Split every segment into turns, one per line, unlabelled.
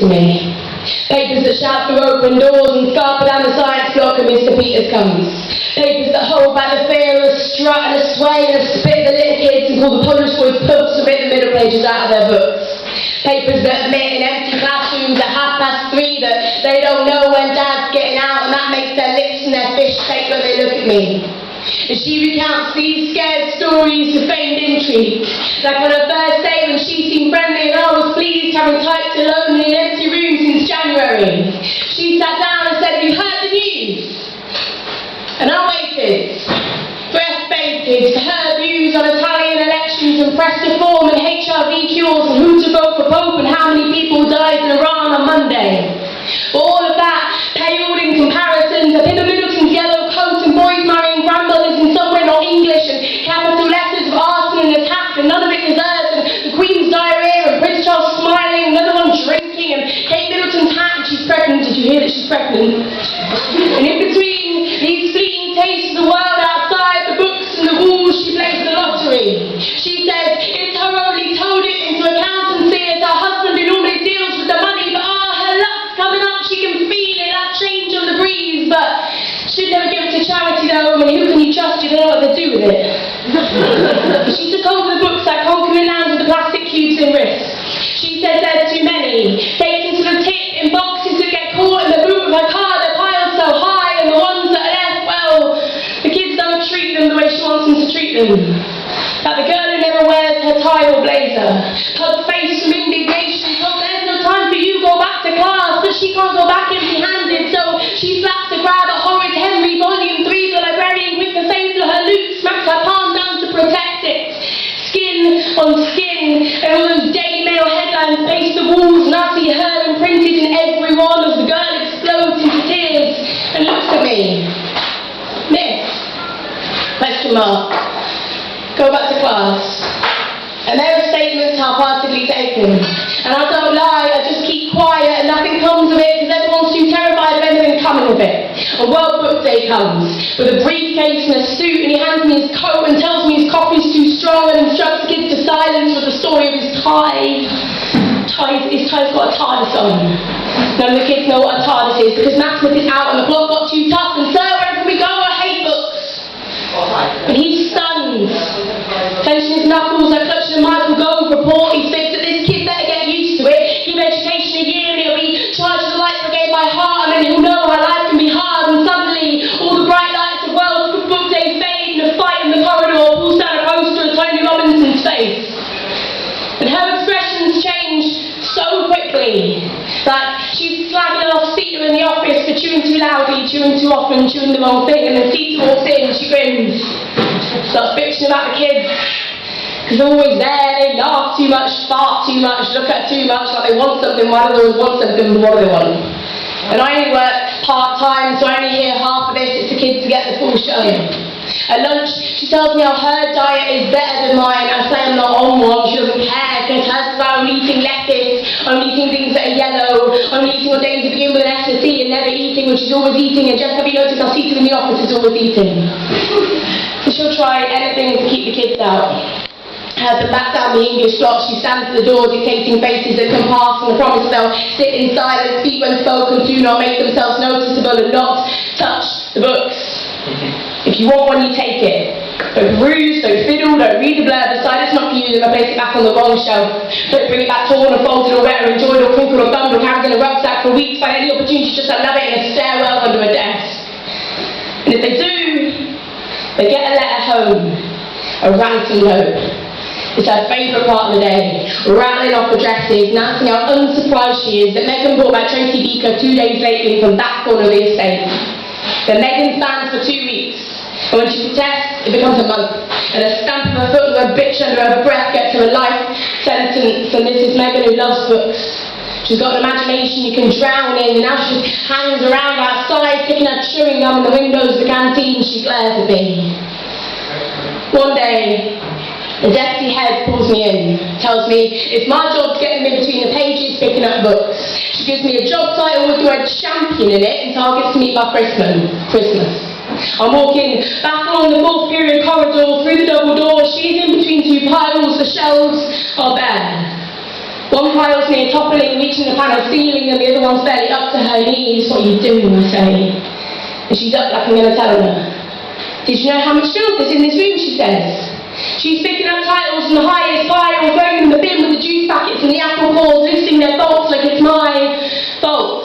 to me. Papers that shout through open doors and scarper down the science block and Mr. Peters comes. Papers that hold back the fear of a strut and a sway and a spit the little kids and call the Polish boys pugs to rip the middle pages out of their books. Papers that admit in empty classrooms at 3:30 that they don't know when Dad's getting out, and that makes their lips and their fish shake when they look at me. And she recounts these scared stories to feigned intrigue, like on her first day when she seemed friendly and I was pleased, having typed alone in an empty room since January. She sat down and said, "Have you heard the news?" And I waited, breathtaking, to her views on Italian elections and press reform and HIV cures and who to vote for Pope and how many people died in Iran on Monday. But all of that paled in comparison to Pippa Middleton's yellow coat and boys marrying grandmothers in somewhere not English and capital letters of arson and attack, and none of it deserves, and the Queen's diarrhea and Prince Charles smiling, another one drinking, and Kate Middleton's hat and she's pregnant. Did you hear that she's pregnant? And in between these fleeting tastes of the world outside the books and the walls, she plays the lottery. She says it's her only toed it into accountancy as her husband who normally deals with the money, but her luck's coming up, she can feel it, that change on the breeze, but she'd never give it to charity though. I mean, who can you trust? You don't know what they do with it. She took over the books like conquering lands with the plastic cubes in wrists. She says there's too many, taken to the tip in boxes that get caught in the boot of her car, they're piled so high, and the ones that are left, well, the kids don't treat them the way she wants them to treat them. Like the girl who never wears her tie or blazer, pug-faced from indignation, told there's no time for you, go back to class, but she can't go back empty-handed, so she slaps the grab at horrid Henry, volume 3, the librarian quick to save to her loot, smacks her palm down to protect it. Skin on skin, and all those Daily Mail headlines paste the walls, and I see her imprinted in every one as the girl explodes into tears and looks at me. Miss? Question mark. Go back to class. And there are statements half-heartedly taken. And I don't lie, I just keep quiet and nothing comes of it because everyone's too terrified of anything coming of it. And World Book Day comes with a briefcase and a suit, and he hands me his coat and tells me his coffee's too strong and instructs kids to silence with the story of his tie. His tie's got a TARDIS on. None of the kids know what a TARDIS is because Maximus is out and the plot got too tough, and sir, where can we go? I hate books. And he's stunned. Clenching his knuckles, like clutching a Michael Gove report, he spits that this kid better get used to it. Give education a year and he'll be charged with the light brigade by heart, and then he'll know how life can be hard, and suddenly all the bright lights of World Book Day fade, and a fight in the corridor pulls down a poster of Tony Robinson's face. And her expressions change so quickly. Like she's slagging off Sita in the office for chewing too loudly, chewing too often, chewing the wrong thing, and then Sita walks in and she grins. Starts bitching about the kids because they're always there, they laugh too much, fart too much, look at too much, like they want something, why do they always want something, what do they want? And I only work part-time, so I only hear half of this, it's the kids to get the full show. At lunch, she tells me how her diet is better than mine. I say I'm not on one, she doesn't care, because hers is only eating lettuce, only eating things that are yellow, only eating on days that begin with an S&C and never eating when she's always eating, and Jess, have you noticed how Sita in the office is always eating? And she'll try anything to keep the kids out. As they back down the English block, she stands at the door dictating faces that can pass and the promise they'll sit in silence, speak when spoken, do not make themselves noticeable and not touch the books. If you want one, you take it. Don't peruse, don't fiddle, don't read the blurb, decide it's not for you, then I place it back on the wrong shelf. Don't bring it back torn or folded or wet or enjoyed or crinkled or thumbed or carried in a rucksack for weeks. Find any opportunity just to love it in a stairwell under a desk. And if they do, they get a letter home, a ransom note. It's her favourite part of the day, rattling off addresses, announcing how unsurprised she is that Megan brought back Tracy Beaker 2 days lately from that corner of the estate. Then Megan stands for 2 weeks, and when she protests, it becomes a month, and a stamp of her foot with a bitch under her breath gets her a life sentence, and this is Megan who loves books. She's got an imagination you can drown in, and now she hangs around outside, picking her chewing gum in the windows of the canteen. She glares at me. One day, the deputy head pulls me in, tells me it's my job to get them in between the pages picking up books. She gives me a job title with the word champion in it and targets to meet by Christmas. I'm walking back along the 4th period corridor through the double doors. She's in between 2 piles. The shelves are bare. One pile's near toppling, reaching the panel ceiling, and the other one's barely up to her knees. What are you doing, I say? And she's up like I'm going to tell her. Did you know how much filth is in this room, she says. She's picking up titles from the highest pile, throwing them in the bin with the juice packets and the apple cores, lifting their bolts like it's my fault.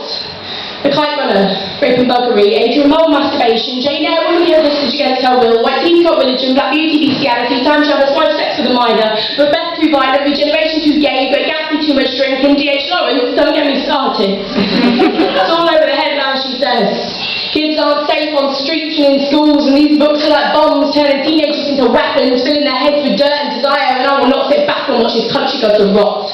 The Kite Runner, rape and buggery, Adrian Mole masturbation, Jane Eyre, one of the others against her will, White Teeth got religion, Black Beauty bestiality, Time Travelers, 5 Steps with a Minor, Macbeth too violent, Regeneration too gay, Greg Gatsby too much drink, and D.H. Lawrence, don't get me started. It's all over the headline, she says. Kids aren't safe on streets and in schools, and these books are like bombs, turning teenagers into weapons, filling their heads with dirt and desire, and I will not sit back and watch this country go to rot.